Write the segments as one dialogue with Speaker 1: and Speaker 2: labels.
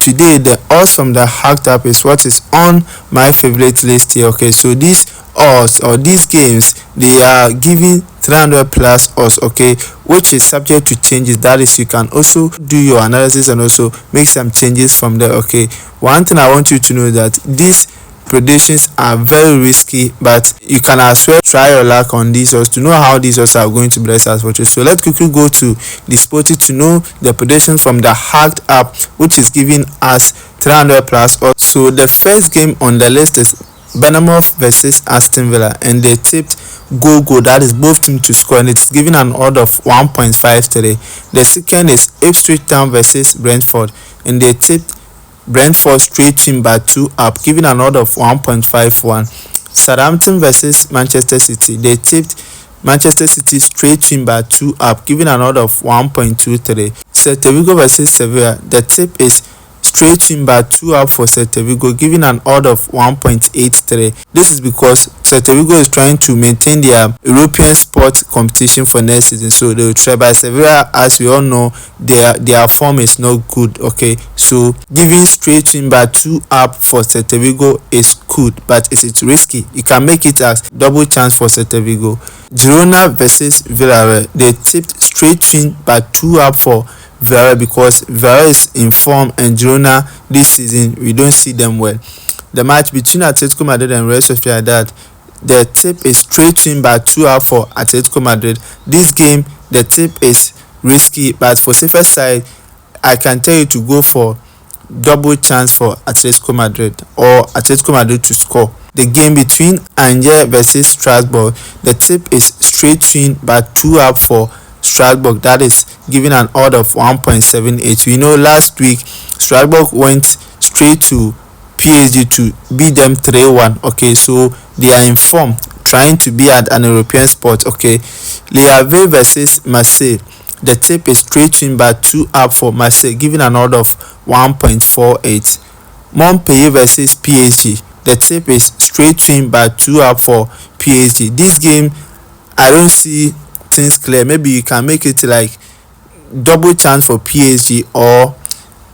Speaker 1: today the awesome that hacked up is what is on my favorite list here. Okay, so these odds or these games, they are giving 300 plus odds, okay, which is subject to changes. That is, you can also do your analysis and also make some changes from there. Okay, one thing I want you to know that these predictions are very risky, but you can as well try your luck on these odds to know how these odds are going to bless us for you. So let's quickly go to the sporty to know the predictions from the hacked app, which is giving us 300 plus odds. So the first game on the list is Bournemouth versus Aston Villa, and they tipped go, that is both teams to score, and it's giving an odd of 1.53. The second is Ipswich Town versus Brentford, and they tipped Brentford straight team by 2 up, giving an odd of 1.51. Southampton versus Manchester City, they tipped Manchester City straight team by 2 up, giving an odd of 1.23. Celta Vigo versus Sevilla, the tip is straight team by 2 up for Celta Vigo, giving an odd of 1.83. This is because Celta Vigo is trying to maintain their European sport competition for next season, so they will try. By Sevilla, as we all know, their form is not good. Okay, so giving straight team by 2 up for Celta Vigo is good, but it's risky. You can make it as double chance for Celta Vigo. Girona versus Villarreal, they tipped straight team by 2 up for Villarreal because Villarreal is in form, and Girona this season we don't see them well. The match between Atletico Madrid and Real Sociedad, the tip is straight win by 2 up for Atletico Madrid. This game, the tip is risky, but for safer side, I can tell you to go for double chance for Atletico Madrid or Atletico Madrid to score. The game between Angers versus Strasbourg, the tip is straight win by 2 up for Strasbourg, that is giving an odd of 1.78. We know last week Strasbourg went straight to PSG to beat them 3-1. Okay, so they are in form, trying to be at an European spot. Okay, Le Havre versus Marseille, the tip is straight win by 2 up for Marseille, giving an odd of 1.48. Montpellier versus PSG, the tip is straight win by 2 up for PSG. This game, I don't see things clear. Maybe you can make it like double chance for PSG or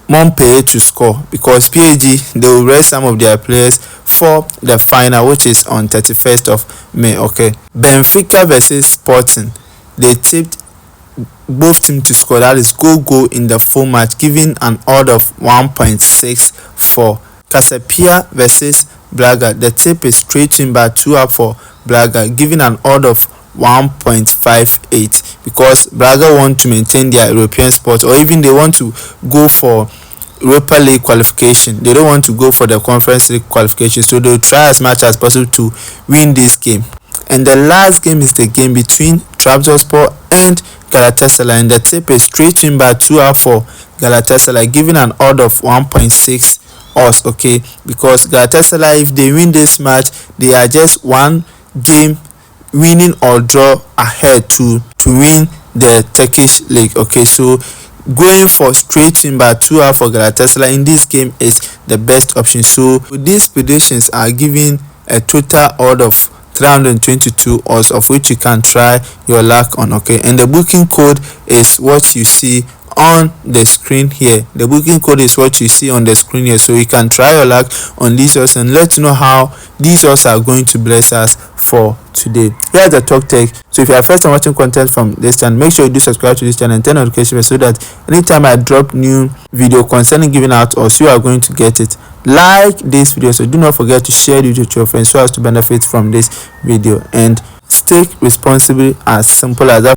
Speaker 1: Montpellier to score, because PSG, they will rest some of their players for the final, which is on 31st of May. Okay, Benfica versus Sporting, they tipped both teams to score, that is go in the full match, giving an odd of 1.64. Casapia versus Braga, the tip is straight in by 2 up for Braga, giving an odd of 1.58 because Braga want to maintain their European spot, or even they want to go for Europa League qualification. They don't want to go for the Conference League qualification, so they'll try as much as possible to win this game. And the last game is the game between Trabzonspor and Galatasaray, and the tip is straight in by 2 up for Galatasaray, giving an odd of 1.6 odds. Okay, because Galatasaray, if they win this match, they are just one game winning or draw ahead to win the Turkish league. Okay, so going for straight in by 2 up for Galatasaray in this game is the best option. So these predictions are giving a total odd of 322 odds, of which you can try your luck on. Okay, and the booking code is what you see on the screen here. The booking code is what you see on the screen here, so you can try your luck on these odds and let you know how these odds are going to bless us for today. Here's the Talk Tech. So if you are first time watching content from this channel, make sure you do subscribe to this channel and turn on notifications so that anytime I drop new video concerning giving out odds, you are going to get it. Like this video, so do not forget to share it with your friends so as to benefit from this video, and stay responsible, as simple as that.